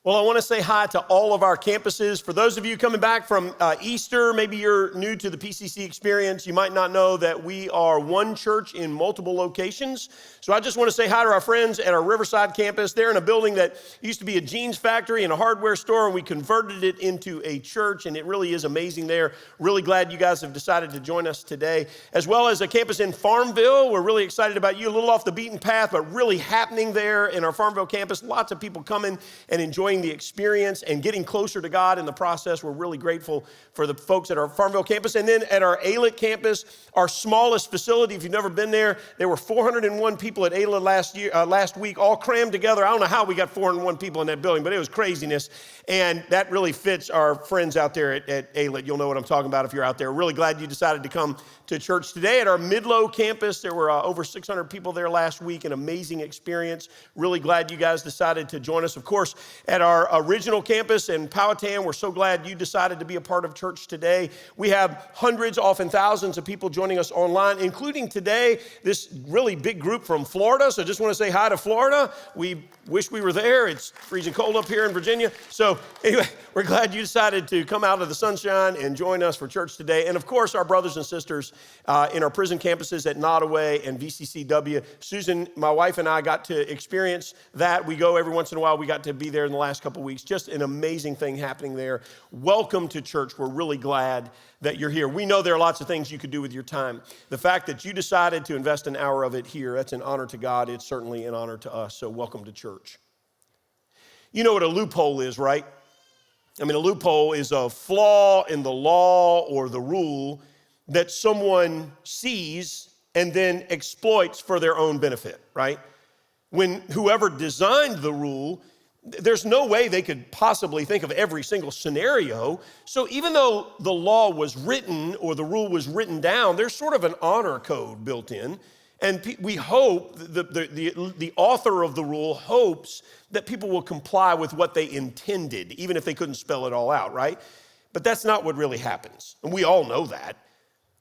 Well, I want to say hi to all of our campuses. For those of you coming back from Easter, maybe you're new to the PCC experience, you might not know that we are one church in multiple locations. So I just want to say hi to our friends at our Riverside campus. They're in a building that used to be a jeans factory and a hardware store, and we converted it into a church, and it really is amazing there. Really glad you guys have decided to join us today. As well as a campus in Farmville. We're really excited about you. A little off the beaten path, but really happening there in our Farmville campus. Lots of people coming and enjoying the experience and getting closer to God in the process. We're really grateful for the folks at our Farmville campus. And then at our Alet campus, our smallest facility, if you've never been there were 401 people at Alet last week, all crammed together. I don't know how we got 401 people in that building, but it was craziness. And that really fits our friends out there at Alet. You'll know what I'm talking about if you're out there. Really glad you decided to come to church today. At our Midlow campus, there were over 600 people there last week, an amazing experience. Really glad you guys decided to join us. Of course, at our original campus in Powhatan, we're so glad you decided to be a part of church today. We have hundreds, often thousands of people joining us online, including today, this really big group from Florida. So just want to say hi to Florida. We wish we were there. It's freezing cold up here in Virginia. So anyway, we're glad you decided to come out of the sunshine and join us for church today. And of course, our brothers and sisters in our prison campuses at Nottoway and VCCW. Susan, my wife, and I got to experience that. We go every once in a while. We got to be there in the last couple of weeks. Just an amazing thing happening there. Welcome to church. We're really glad that you're here. We know there are lots of things you could do with your time. The fact that you decided to invest an hour of it here, that's an honor to God. It's certainly an honor to us. So welcome to church. You know what a loophole is, right? I mean, a loophole is a flaw in the law or the rule that someone sees and then exploits for their own benefit, right? When whoever designed the rule, there's no way they could possibly think of every single scenario. So even though the law was written or the rule was written down, there's sort of an honor code built in. And we hope, the author of the rule hopes that people will comply with what they intended, even if they couldn't spell it all out, right? But that's not what really happens. And we all know that.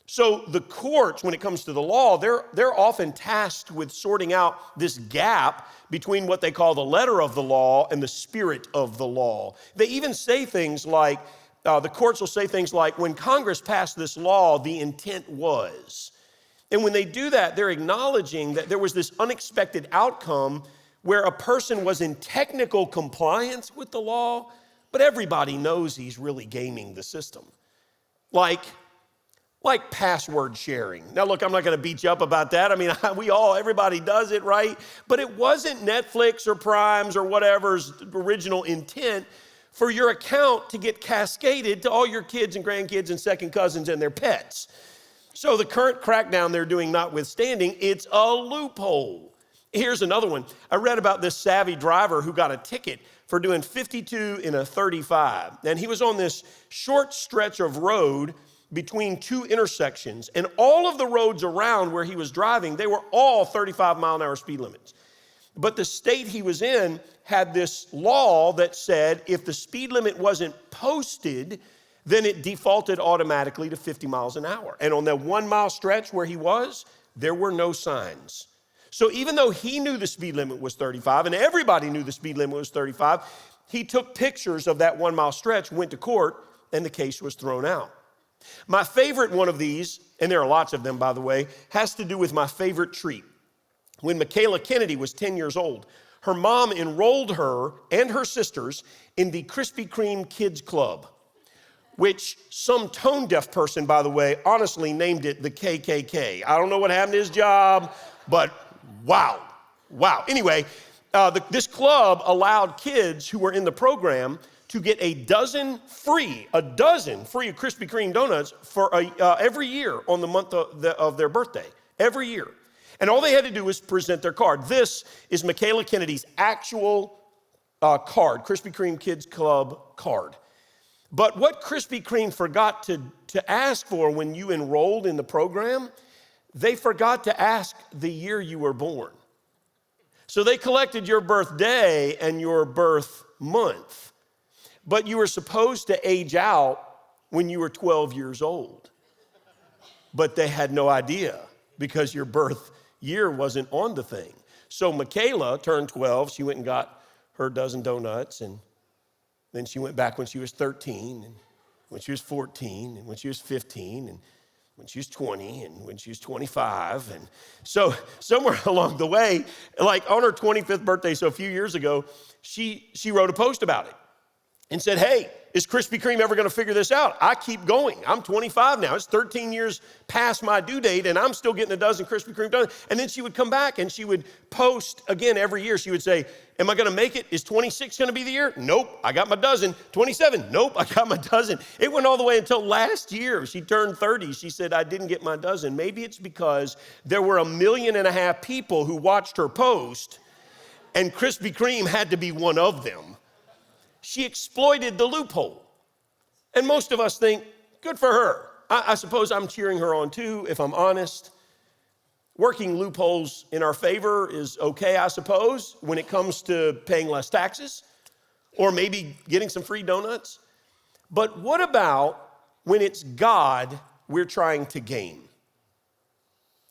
So the courts, when it comes to the law, they're often tasked with sorting out this gap between what they call the letter of the law and the spirit of the law. They even say things like, the courts will say things like, when Congress passed this law, the intent was. And when they do that, they're acknowledging that there was this unexpected outcome where a person was in technical compliance with the law, but everybody knows he's really gaming the system. Like password sharing. Now, look, I'm not going to beat you up about that. I mean, everybody does it, right? But it wasn't Netflix or Prime's or whatever's original intent for your account to get cascaded to all your kids and grandkids and second cousins and their pets. So the current crackdown they're doing notwithstanding, it's a loophole. Here's another one. I read about this savvy driver who got a ticket for doing 52 in a 35. And he was on this short stretch of road between two intersections. And all of the roads around where he was driving, they were all 35 mile an hour speed limits. But the state he was in had this law that said if the speed limit wasn't posted, then it defaulted automatically to 50 miles an hour. And on that 1 mile stretch where he was, there were no signs. So even though he knew the speed limit was 35 and everybody knew the speed limit was 35, he took pictures of that 1 mile stretch, went to court, and the case was thrown out. My favorite one of these, and there are lots of them, by the way, has to do with my favorite treat. When Michaela Kennedy was 10 years old, her mom enrolled her and her sisters in the Krispy Kreme Kids Club, which some tone-deaf person, by the way, honestly named it the KKK. I don't know what happened to his job, but wow. Anyway, this club allowed kids who were in the program to get a dozen free of Krispy Kreme donuts for every year on the month of their birthday, every year. And all they had to do was present their card. This is Michaela Kennedy's actual card, Krispy Kreme Kids Club card. But what Krispy Kreme forgot to ask for when you enrolled in the program, they forgot to ask the year you were born. So they collected your birthday and your birth month, but you were supposed to age out when you were 12 years old. But they had no idea because your birth year wasn't on the thing. So Michaela turned 12. She went and got her dozen donuts and Then she went back when she was 13, and when she was 14, and when she was 15, and when she was 20, and when she was 25. And so somewhere along the way, like on her 25th birthday, so a few years ago, she wrote a post about it and said, hey, is Krispy Kreme ever going to figure this out? I keep going. I'm 25 now. It's 13 years past my due date, and I'm still getting a dozen Krispy Kreme donuts. And then she would come back, and she would post again every year. She would say, am I going to make it? Is 26 going to be the year? Nope, I got my dozen. 27, nope, I got my dozen. It went all the way until last year. She turned 30. She said, I didn't get my dozen. Maybe it's because there were 1.5 million people who watched her post, and Krispy Kreme had to be one of them. She exploited the loophole. And most of us think, good for her. I suppose I'm cheering her on too, if I'm honest. Working loopholes in our favor is okay, I suppose, when it comes to paying less taxes or maybe getting some free donuts. But what about when it's God we're trying to gain?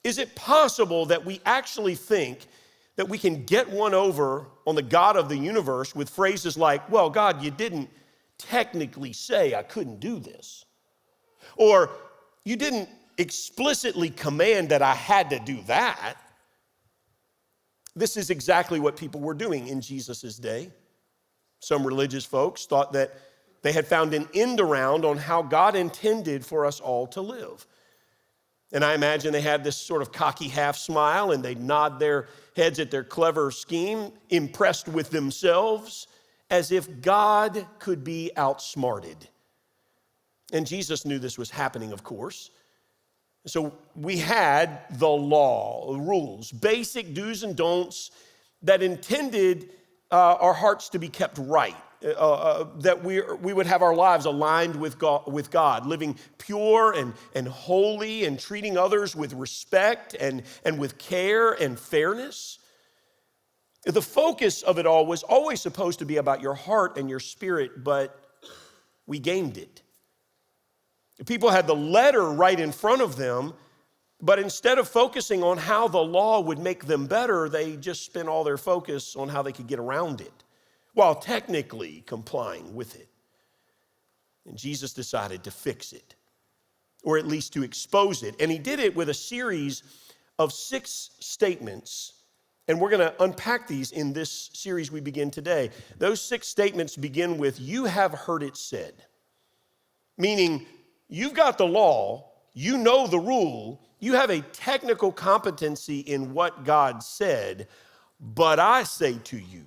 Is it possible that we actually think that we can get one over on the God of the universe with phrases like, well, God, you didn't technically say I couldn't do this. Or you didn't explicitly command that I had to do that. This is exactly what people were doing in Jesus' day. Some religious folks thought that they had found an end around on how God intended for us all to live. And I imagine they had this sort of cocky half smile and they'd nod their heads at their clever scheme, impressed with themselves, as if God could be outsmarted. And Jesus knew this was happening, of course. So we had the law, the rules, basic do's and don'ts that intended our hearts to be kept right. That we would have our lives aligned with God, living pure and holy and treating others with respect and with care and fairness. The focus of it all was always supposed to be about your heart and your spirit, but we gamed it. People had the letter right in front of them, but instead of focusing on how the law would make them better, they just spent all their focus on how they could get around it, while technically complying with it. And Jesus decided to fix it, or at least to expose it. And he did it with a series of 6 statements. And we're going to unpack these in this series we begin today. Those 6 statements begin with, you have heard it said. Meaning, you've got the law, you know the rule, you have a technical competency in what God said, but I say to you.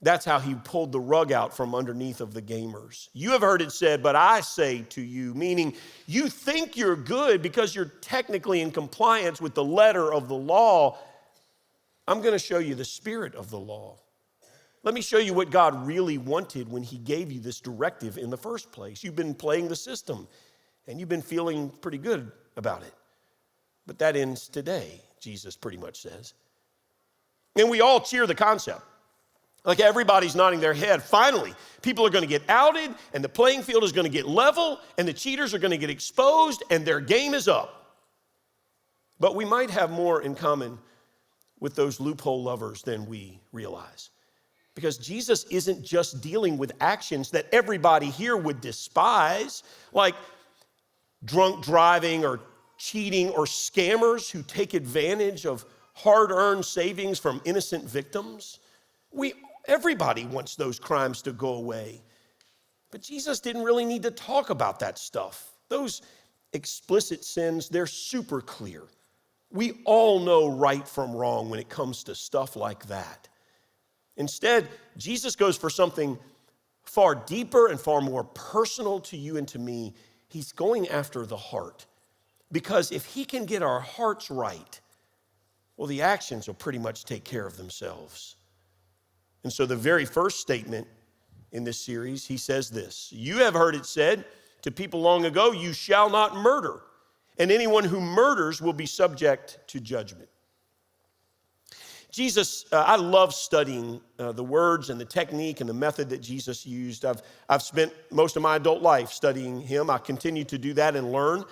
That's how he pulled the rug out from underneath of the gamers. You have heard it said, but I say to you, meaning you think you're good because you're technically in compliance with the letter of the law. I'm going to show you the spirit of the law. Let me show you what God really wanted when he gave you this directive in the first place. You've been playing the system, and you've been feeling pretty good about it. But that ends today, Jesus pretty much says. And we all cheer the concept. Like everybody's nodding their head. Finally, people are going to get outed, and the playing field is going to get level, and the cheaters are going to get exposed, and their game is up. But we might have more in common with those loophole lovers than we realize. Because Jesus isn't just dealing with actions that everybody here would despise, like drunk driving or cheating or scammers who take advantage of hard-earned savings from innocent victims. Everybody wants those crimes to go away. But Jesus didn't really need to talk about that stuff. Those explicit sins, they're super clear. We all know right from wrong when it comes to stuff like that. Instead, Jesus goes for something far deeper and far more personal to you and to me. He's going after the heart. Because if he can get our hearts right, well, the actions will pretty much take care of themselves. And so the very first statement in this series, he says this, you have heard it said to people long ago, you shall not murder, and anyone who murders will be subject to judgment. Jesus, I love studying the words and the technique and the method that Jesus used. I've spent most of my adult life studying him. I continue to do that and learn.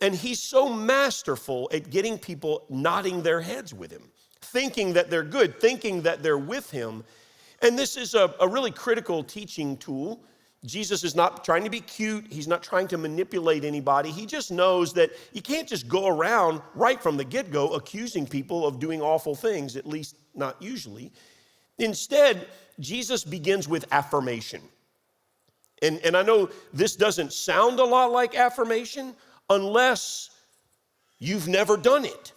And he's so masterful at getting people nodding their heads with him, thinking that they're good, thinking that they're with him. And this is a really critical teaching tool. Jesus is not trying to be cute. He's not trying to manipulate anybody. He just knows that you can't just go around right from the get-go accusing people of doing awful things, at least not usually. Instead, Jesus begins with affirmation. And I know this doesn't sound a lot like affirmation unless you've never done it.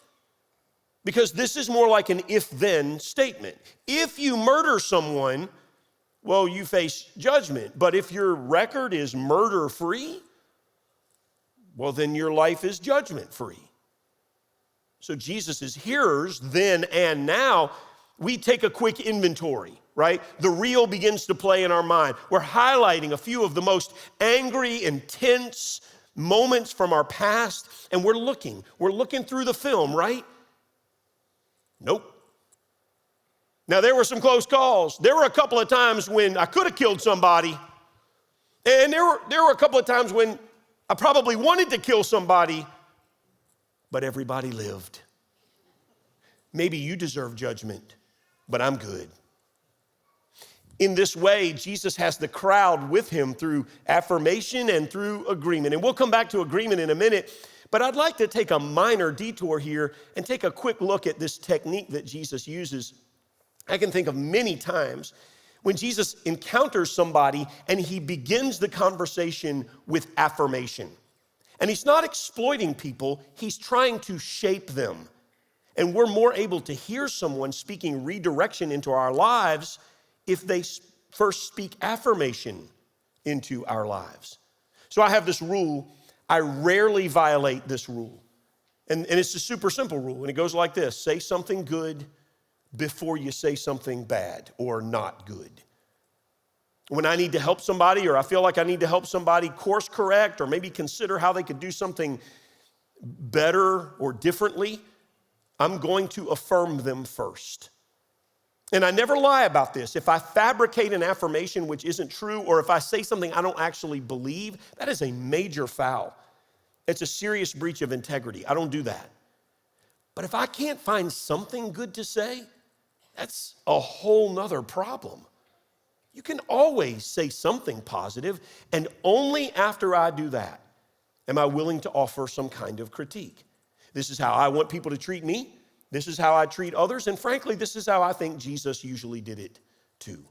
Because this is more like an if-then statement. If you murder someone, well, you face judgment. But if your record is murder-free, well, then your life is judgment-free. So Jesus' hearers, then and now, we take a quick inventory, right? The reel begins to play in our mind. We're highlighting a few of the most angry, intense moments from our past, and we're looking through the film, right? Nope. Now, there were some close calls. There were a couple of times when I could have killed somebody, and there were a couple of times when I probably wanted to kill somebody, but everybody lived. Maybe you deserve judgment, but I'm good. In this way, Jesus has the crowd with him through affirmation and through agreement. And we'll come back to agreement in a minute, but I'd like to take a minor detour here and take a quick look at this technique that Jesus uses. I can think of many times when Jesus encounters somebody and he begins the conversation with affirmation. And he's not exploiting people, he's trying to shape them. And we're more able to hear someone speaking redirection into our lives if they first speak affirmation into our lives. So I have this rule. I rarely violate this rule. And it's a super simple rule. And it goes like this: say something good before you say something bad or not good. When I need to help somebody, or I feel like I need to help somebody course correct, or maybe consider how they could do something better or differently, I'm going to affirm them first. And I never lie about this. If I fabricate an affirmation which isn't true, or if I say something I don't actually believe, that is a major foul. It's a serious breach of integrity. I don't do that. But if I can't find something good to say, that's a whole nother problem. You can always say something positive, and only after I do that am I willing to offer some kind of critique. This is how I want people to treat me. This is how I treat others. And frankly, this is how I think Jesus usually did it too.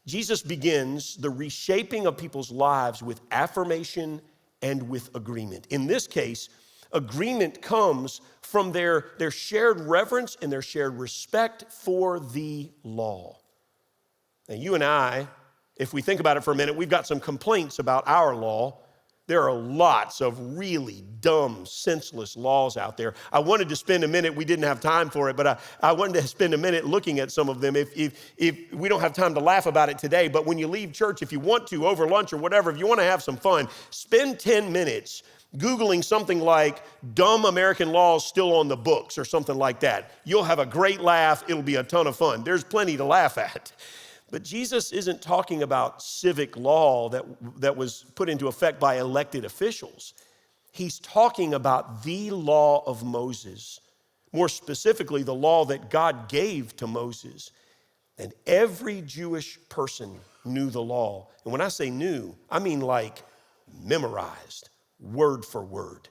Jesus begins the reshaping of people's lives with affirmation and with agreement. In this case, agreement comes from their shared reverence and their shared respect for the law. Now, you and I, if we think about it for a minute, we've got some complaints about our law. There are lots of really dumb, senseless laws out there. I wanted to spend a minute, we didn't have time for it, but I wanted to spend a minute looking at some of them. If we don't have time to laugh about it today, but when you leave church, if you want to, over lunch or whatever, if you want to have some fun, spend 10 minutes Googling something like dumb American laws still on the books or something like that. You'll have a great laugh. It'll be a ton of fun. There's plenty to laugh at. But Jesus isn't talking about civic law that was put into effect by elected officials. He's talking about the law of Moses, more specifically, the law that God gave to Moses. And every Jewish person knew the law. And when I say knew, I mean like memorized, word for word.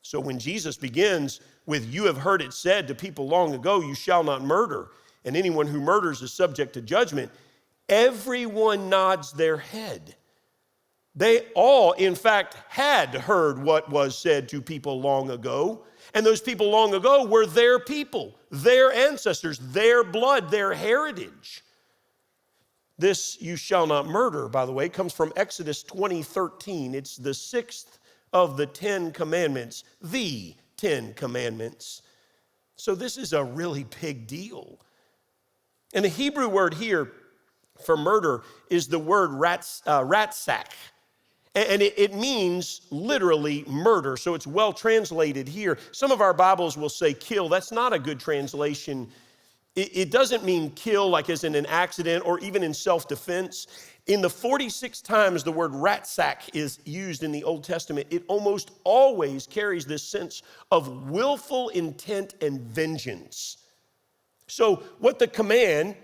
So when Jesus begins with, "You have heard it said to people long ago, you shall not murder, and anyone who murders is subject to judgment," everyone nods their head. They all, in fact, had heard what was said to people long ago. And those people long ago were their people, their ancestors, their blood, their heritage. This "you shall not murder," by the way, comes from Exodus 20:13. It's the sixth of the 10 commandments, the 10 commandments. So this is a really big deal. And the Hebrew word here for murder is the word ratsak. And it means literally murder. So it's well translated here. Some of our Bibles will say kill. That's not a good translation. It doesn't mean kill like as in an accident or even in self-defense. In the 46 times the word ratsak is used in the Old Testament, it almost always carries this sense of willful intent and vengeance. So what the command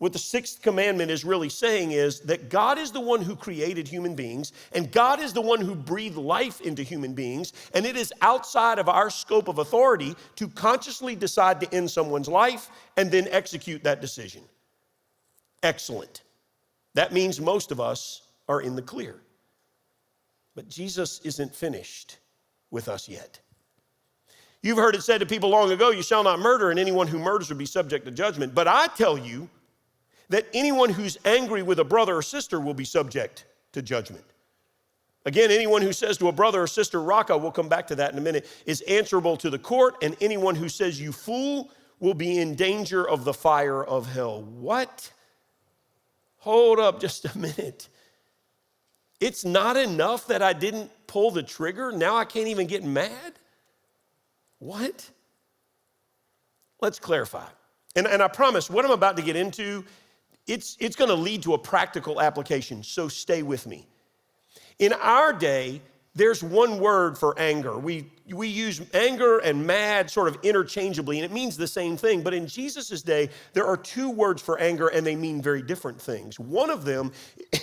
what the sixth commandment is really saying is that God is the one who created human beings, and God is the one who breathed life into human beings, and it is outside of our scope of authority to consciously decide to end someone's life and then execute that decision. Excellent. That means most of us are in the clear. But Jesus isn't finished with us yet. You've heard it said to people long ago, you shall not murder, and anyone who murders will be subject to judgment. But I tell you that anyone who's angry with a brother or sister will be subject to judgment. Again, anyone who says to a brother or sister, Raka, we'll come back to that in a minute, is answerable to the court, and anyone who says you fool will be in danger of the fire of hell. What? Hold up just a minute. It's not enough that I didn't pull the trigger. Now I can't even get mad? What? Let's clarify. And I promise what I'm about to get into, it's going to lead to a practical application, so stay with me. In our day, there's one word for anger. We use anger and mad sort of interchangeably, and it means the same thing. But in Jesus' day, there are two words for anger, and they mean very different things. One of them,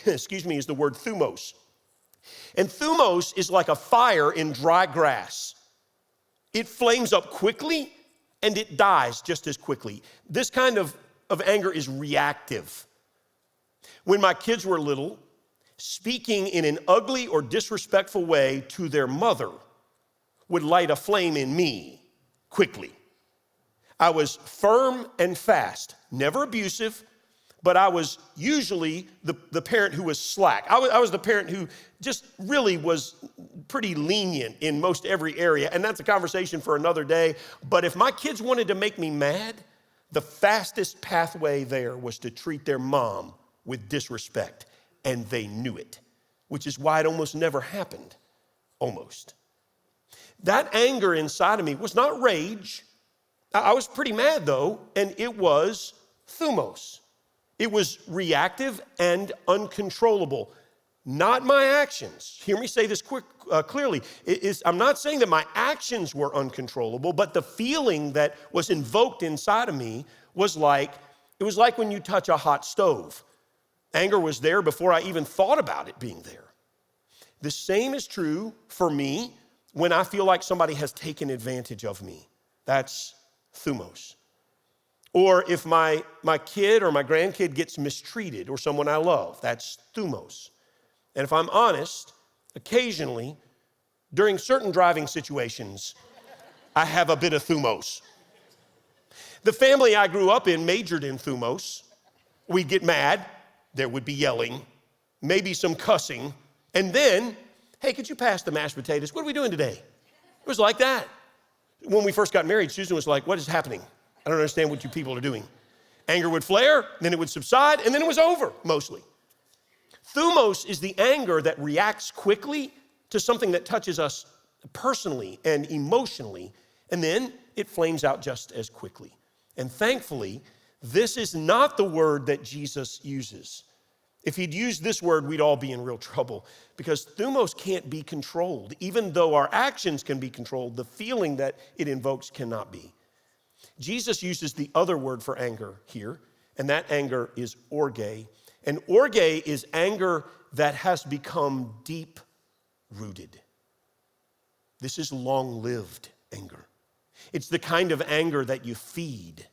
is the word thumos. And thumos is like a fire in dry grass. It flames up quickly, and it dies just as quickly. This kind of anger is reactive. When my kids were little, speaking in an ugly or disrespectful way to their mother would light a flame in me quickly. I was firm and fast, never abusive, but I was usually the parent who was slack. I was the parent who just really was pretty lenient in most every area, and that's a conversation for another day. But if my kids wanted to make me mad, the fastest pathway there was to treat their mom with disrespect. And they knew it, which is why it almost never happened, almost. That anger inside of me was not rage. I was pretty mad though, and it was thumos. It was reactive and uncontrollable, not my actions. Hear me say this clearly. I'm not saying that my actions were uncontrollable, but the feeling that was invoked inside of me was like when you touch a hot stove. Anger was there before I even thought about it being there. The same is true for me when I feel like somebody has taken advantage of me. That's thumos. Or if my kid or my grandkid gets mistreated or someone I love, that's thumos. And if I'm honest, occasionally, during certain driving situations, I have a bit of thumos. The family I grew up in majored in thumos. We'd get mad. There would be yelling, maybe some cussing, and then, hey, could you pass the mashed potatoes? What are we doing today? It was like that. When we first got married, Susan was like, what is happening? I don't understand what you people are doing. Anger would flare, then it would subside, and then it was over, mostly. Thumos is the anger that reacts quickly to something that touches us personally and emotionally, and then it flames out just as quickly. And thankfully, this is not the word that Jesus uses. If he'd used this word, we'd all be in real trouble because thumos can't be controlled. Even though our actions can be controlled, the feeling that it invokes cannot be. Jesus uses the other word for anger here, and that anger is orge. And orge is anger that has become deep-rooted. This is long-lived anger. It's the kind of anger that you feed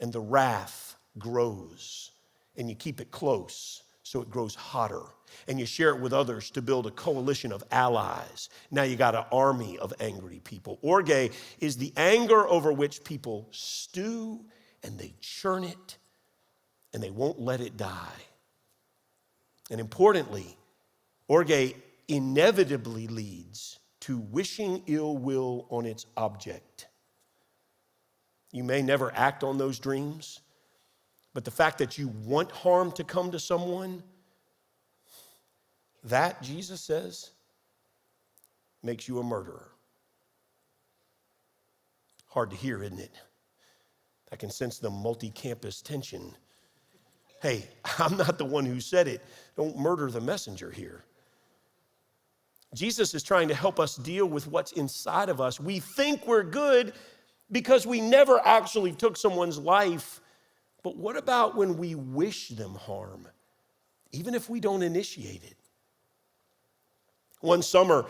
and the wrath grows, and you keep it close so it grows hotter, and you share it with others to build a coalition of allies. Now you got an army of angry people. Orge is the anger over which people stew, and they churn it, and they won't let it die. And importantly, orge inevitably leads to wishing ill will on its object. You may never act on those dreams, but the fact that you want harm to come to someone, that, Jesus says, makes you a murderer. Hard to hear, isn't it? I can sense the multi-campus tension. Hey, I'm not the one who said it. Don't murder the messenger here. Jesus is trying to help us deal with what's inside of us. We think we're good because we never actually took someone's life But what about when we wish them harm, even if we don't initiate it? One summer,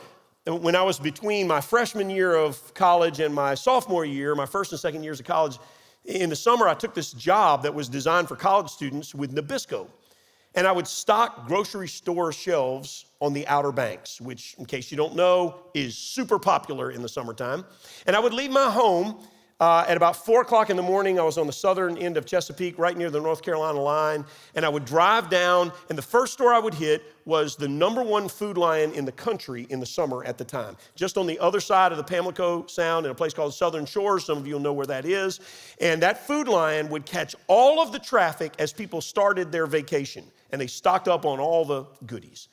when I was between my freshman year of college and my sophomore year, my first and second years of college, in the summer I took this job that was designed for college students with Nabisco. And I would stock grocery store shelves on the Outer Banks, which, in case you don't know, is super popular in the summertime. And I would leave my home at about 4 o'clock in the morning. I was on the southern end of Chesapeake, right near the North Carolina line. And I would drive down, and the first store I would hit was the #1 Food Lion in the country in the summer at the time. Just on the other side of the Pamlico Sound in a place called Southern Shores. Some of you will know where that is. And that Food Lion would catch all of the traffic as people started their vacation. And they stocked up on all the goodies.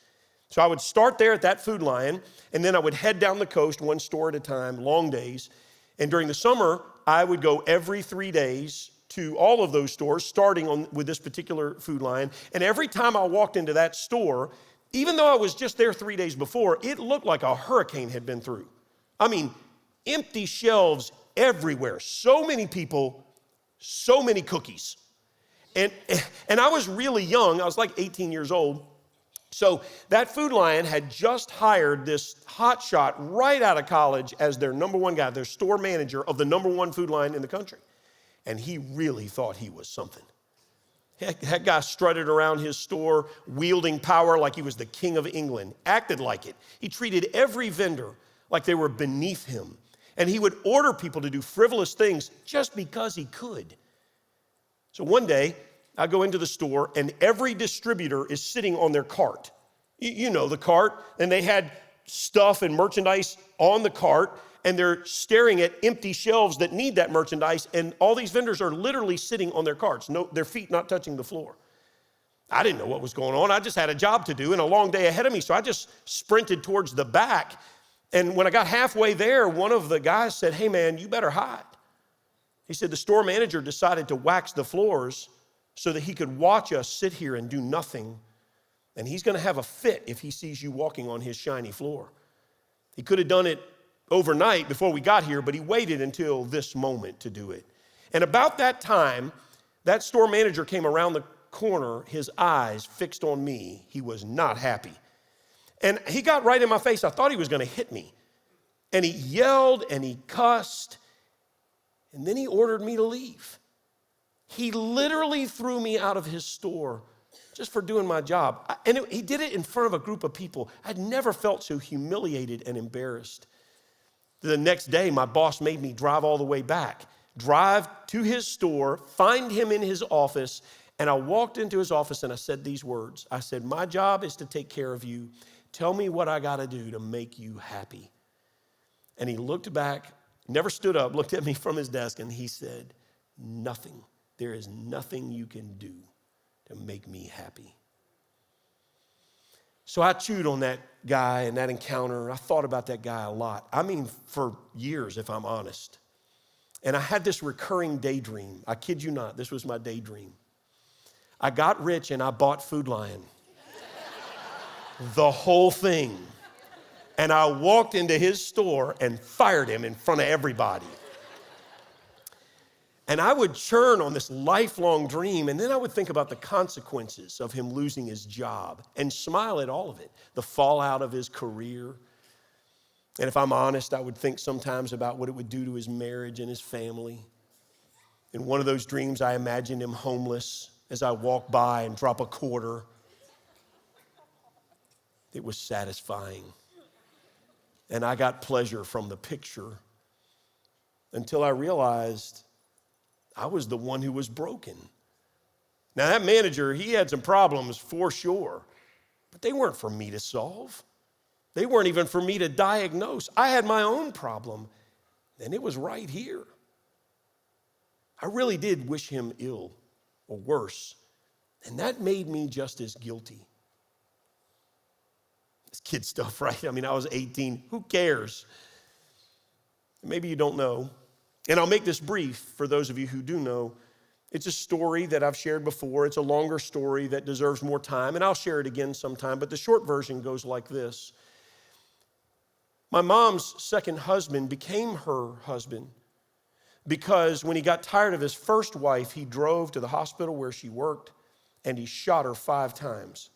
So I would start there at that Food Lion, and then I would head down the coast, one store at a time, long days. And during the summer, I would go every 3 days to all of those stores, starting with this particular Food Lion. And every time I walked into that store, even though I was just there 3 days before, it looked like a hurricane had been through. I mean, empty shelves everywhere. So many people, so many cookies. And I was really young. I was like 18 years old. So that Food Lion had just hired this hotshot right out of college as their #1 guy, their store manager of the #1 Food Lion in the country. And he really thought he was something. That guy strutted around his store, wielding power like he was the king of England, acted like it. He treated every vendor like they were beneath him. And he would order people to do frivolous things just because he could. So one day, I go into the store, and every distributor is sitting on their cart. You know the cart, and they had stuff and merchandise on the cart, and they're staring at empty shelves that need that merchandise, and all these vendors are literally sitting on their carts, their feet not touching the floor. I didn't know what was going on. I just had a job to do and a long day ahead of me, so I just sprinted towards the back. And when I got halfway there, one of the guys said, "Hey man, you better hide." He said the store manager decided to wax the floors so that he could watch us sit here and do nothing. And he's going to have a fit if he sees you walking on his shiny floor. He could have done it overnight before we got here, but he waited until this moment to do it. And about that time, that store manager came around the corner, his eyes fixed on me. He was not happy. And he got right in my face. I thought he was going to hit me. And he yelled and he cussed. And then he ordered me to leave. He literally threw me out of his store just for doing my job. He did it in front of a group of people. I'd never felt so humiliated and embarrassed. The next day, my boss made me drive all the way back, drive to his store, find him in his office, and I walked into his office and I said these words. I said, "My job is to take care of you. Tell me what I got to do to make you happy." And he looked back, never stood up, looked at me from his desk, and he said, "Nothing. There is nothing you can do to make me happy." So I chewed on that guy and that encounter. I thought about that guy a lot. I mean, for years, if I'm honest. And I had this recurring daydream. I kid you not, this was my daydream. I got rich and I bought Food Lion. The whole thing. And I walked into his store and fired him in front of everybody. And I would churn on this lifelong dream, and then I would think about the consequences of him losing his job and smile at all of it, the fallout of his career. And if I'm honest, I would think sometimes about what it would do to his marriage and his family. In one of those dreams, I imagined him homeless as I walked by and drop a quarter. It was satisfying. And I got pleasure from the picture until I realized I was the one who was broken. Now, that manager, he had some problems for sure, but they weren't for me to solve. They weren't even for me to diagnose. I had my own problem, and it was right here. I really did wish him ill or worse, and that made me just as guilty. It's kid stuff, right? I mean, I was 18. Who cares? Maybe you don't know. And I'll make this brief for those of you who do know. It's a story that I've shared before. It's a longer story that deserves more time, and I'll share it again sometime. But the short version goes like this. My mom's second husband became her husband, because when he got tired of his first wife, he drove to the hospital where she worked and he shot her 5 times.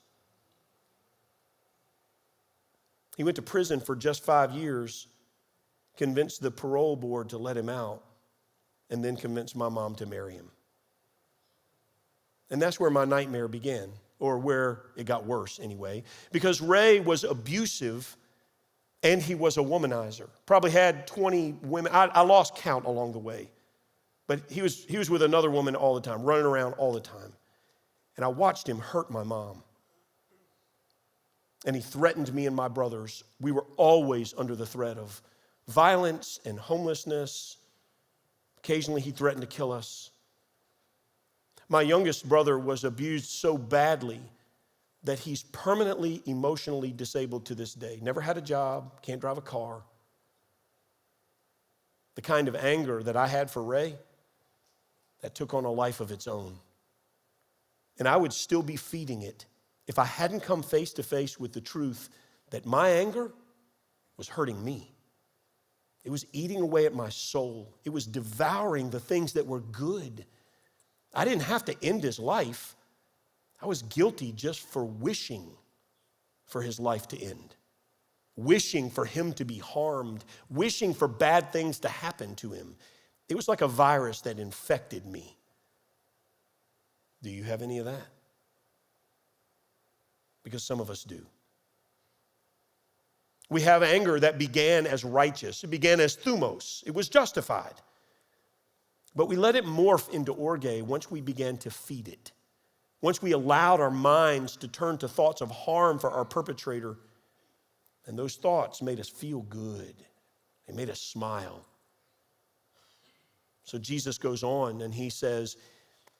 He went to prison for just 5 years, convinced the parole board to let him out, and then convinced my mom to marry him. And that's where my nightmare began, or where it got worse anyway, because Ray was abusive and he was a womanizer. Probably had 20 women. I lost count along the way. But he was with another woman all the time, running around all the time. And I watched him hurt my mom. And he threatened me and my brothers. We were always under the threat of violence and homelessness. Occasionally he threatened to kill us. My youngest brother was abused so badly that he's permanently emotionally disabled to this day. Never had a job, can't drive a car. The kind of anger that I had for Ray, that took on a life of its own. And I would still be feeding it if I hadn't come face to face with the truth that my anger was hurting me. It was eating away at my soul. It was devouring the things that were good. I didn't have to end his life. I was guilty just for wishing for his life to end, wishing for him to be harmed, wishing for bad things to happen to him. It was like a virus that infected me. Do you have any of that? Because some of us do. We have anger that began as righteous. It began as thumos. It was justified. But we let it morph into orge once we began to feed it. Once we allowed our minds to turn to thoughts of harm for our perpetrator, and those thoughts made us feel good. They made us smile. So Jesus goes on and he says,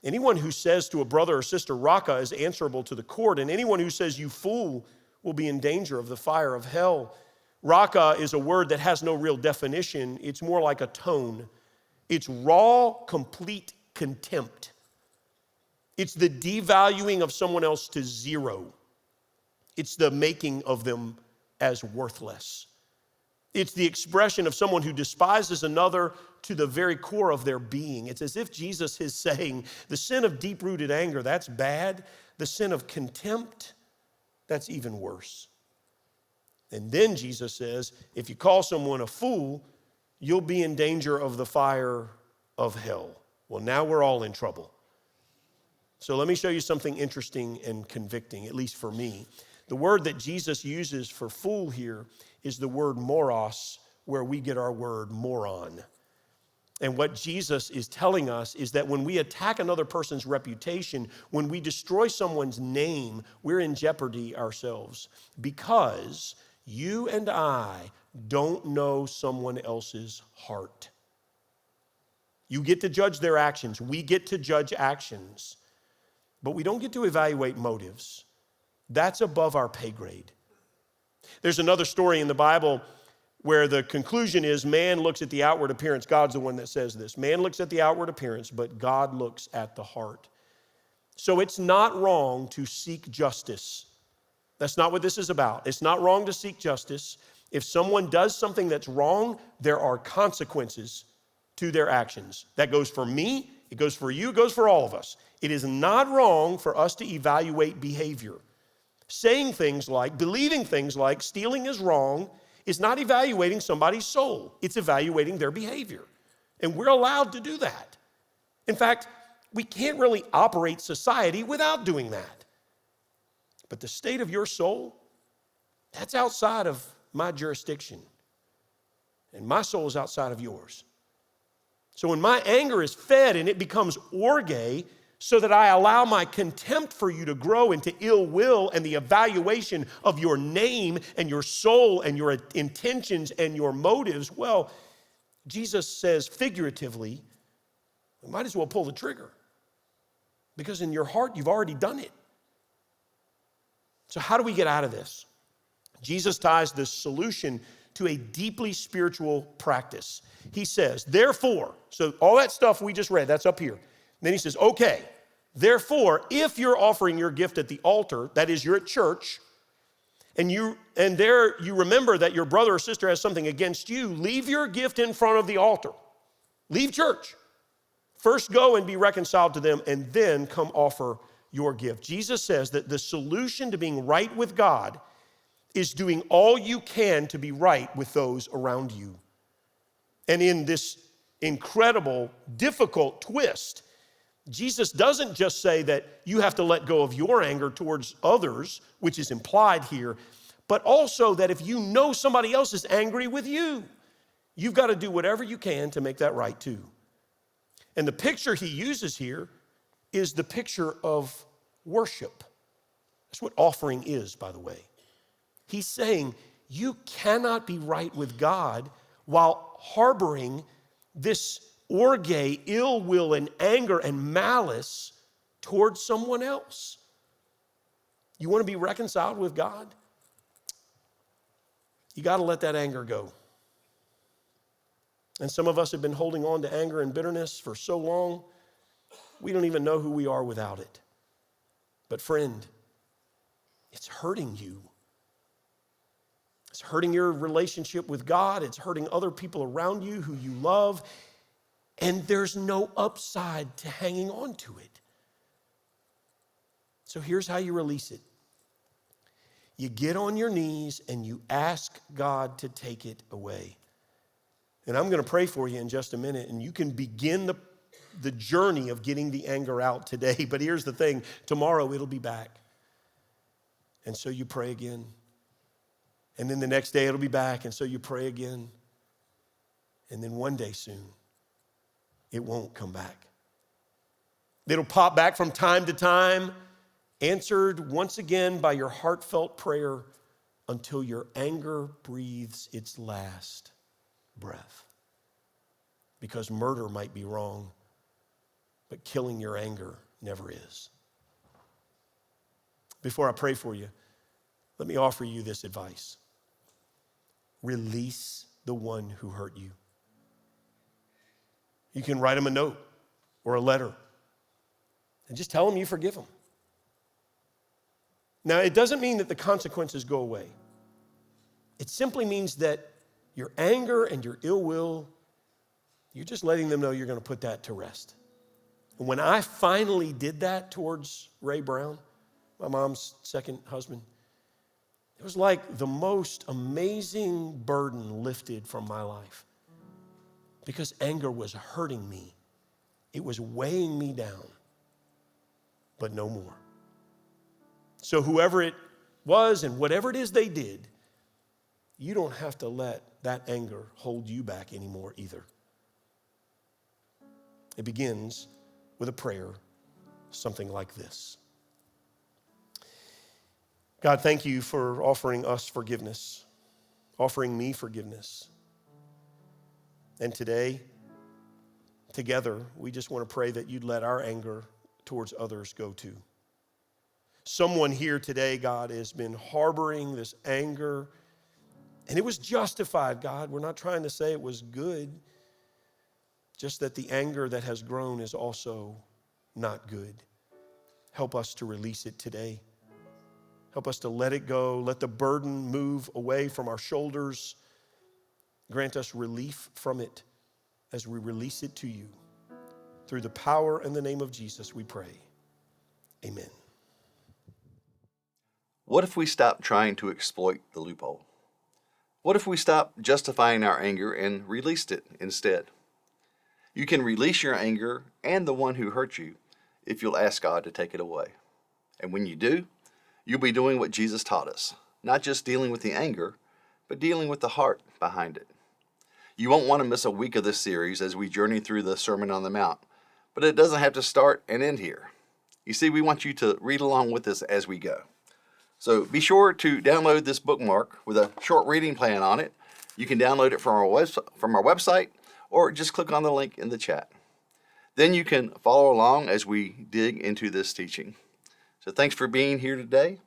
anyone who says to a brother or sister, Raka, is answerable to the court, and anyone who says, you fool, will be in danger of the fire of hell. Raka is a word that has no real definition. It's more like a tone. It's raw, complete contempt. It's the devaluing of someone else to zero. It's the making of them as worthless. It's the expression of someone who despises another to the very core of their being. It's as if Jesus is saying, the sin of deep-rooted anger, that's bad. The sin of contempt, that's even worse. And then Jesus says, if you call someone a fool, you'll be in danger of the fire of hell. Well, now we're all in trouble. So let me show you something interesting and convicting, at least for me. The word that Jesus uses for fool here is the word moros, where we get our word moron. And what Jesus is telling us is that when we attack another person's reputation, when we destroy someone's name, we're in jeopardy ourselves, because you and I don't know someone else's heart. You get to judge their actions. We get to judge actions. But we don't get to evaluate motives. That's above our pay grade. There's another story in the Bible where the conclusion is man looks at the outward appearance. God's the one that says this. Man looks at the outward appearance, but God looks at the heart. So it's not wrong to seek justice. That's not what this is about. It's not wrong to seek justice. If someone does something that's wrong, there are consequences to their actions. That goes for me, it goes for you, it goes for all of us. It is not wrong for us to evaluate behavior. Saying things like, believing things like stealing is wrong is not evaluating somebody's soul. It's evaluating their behavior. And we're allowed to do that. In fact, we can't really operate society without doing that. But the state of your soul, that's outside of my jurisdiction. And my soul is outside of yours. So when my anger is fed and it becomes orge, so that I allow my contempt for you to grow into ill will and the evaluation of your name and your soul and your intentions and your motives, well, Jesus says figuratively, we might as well pull the trigger, because in your heart, you've already done it. So how do we get out of this? Jesus ties this solution to a deeply spiritual practice. He says, therefore, so all that stuff we just read, that's up here. Then he says, okay, therefore, if you're offering your gift at the altar, that is, you're at church, and there you remember that your brother or sister has something against you, leave your gift in front of the altar. Leave church. First go and be reconciled to them, and then come offer your gift. Jesus says that the solution to being right with God is doing all you can to be right with those around you. And in this incredible, difficult twist, Jesus doesn't just say that you have to let go of your anger towards others, which is implied here, but also that if you know somebody else is angry with you, you've got to do whatever you can to make that right too. And the picture he uses here is the picture of worship. That's what offering is, by the way. He's saying you cannot be right with God while harboring this orge, ill will, and anger and malice towards someone else. You want to be reconciled with God? You got to let that anger go. And some of us have been holding on to anger and bitterness for so long, we don't even know who we are without it. But friend, it's hurting you. It's hurting your relationship with God. It's hurting other people around you who you love. And there's no upside to hanging on to it. So here's how you release it. You get on your knees and you ask God to take it away. And I'm going to pray for you in just a minute, and you can begin the journey of getting the anger out today. But here's the thing, tomorrow it'll be back. And so you pray again. And then the next day it'll be back, and so you pray again. And then one day soon, it won't come back. It'll pop back from time to time, answered once again by your heartfelt prayer until your anger breathes its last breath. Because murder might be wrong, but killing your anger never is. Before I pray for you, let me offer you this advice. Release the one who hurt you. You can write him a note or a letter and just tell him you forgive him. Now, it doesn't mean that the consequences go away. It simply means that your anger and your ill will, you're just letting them know you're going to put that to rest. And when I finally did that towards Ray Brown, my mom's second husband, it was like the most amazing burden lifted from my life. Because anger was hurting me. It was weighing me down. But no more. So whoever it was and whatever it is they did, you don't have to let that anger hold you back anymore either. It begins with a prayer, something like this. God, thank you for offering us forgiveness, offering me forgiveness. And today, together, we just want to pray that you'd let our anger towards others go too. Someone here today, God, has been harboring this anger, and it was justified, God. We're not trying to say it was good, just that the anger that has grown is also not good. Help us to release it today. Help us to let it go. Let the burden move away from our shoulders. Grant us relief from it as we release it to you. Through the power and the name of Jesus, we pray. Amen. What if we stopped trying to exploit the loophole? What if we stopped justifying our anger and released it instead? You can release your anger and the one who hurt you if you'll ask God to take it away. And when you do, you'll be doing what Jesus taught us, not just dealing with the anger, but dealing with the heart behind it. You won't want to miss a week of this series as we journey through the Sermon on the Mount, but it doesn't have to start and end here. You see, we want you to read along with us as we go. So be sure to download this bookmark with a short reading plan on it. You can download it from our website, or just click on the link in the chat. Then you can follow along as we dig into this teaching. So thanks for being here today.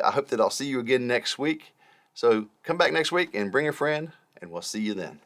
I hope that I'll see you again next week. So come back next week and bring a friend, and we'll see you then.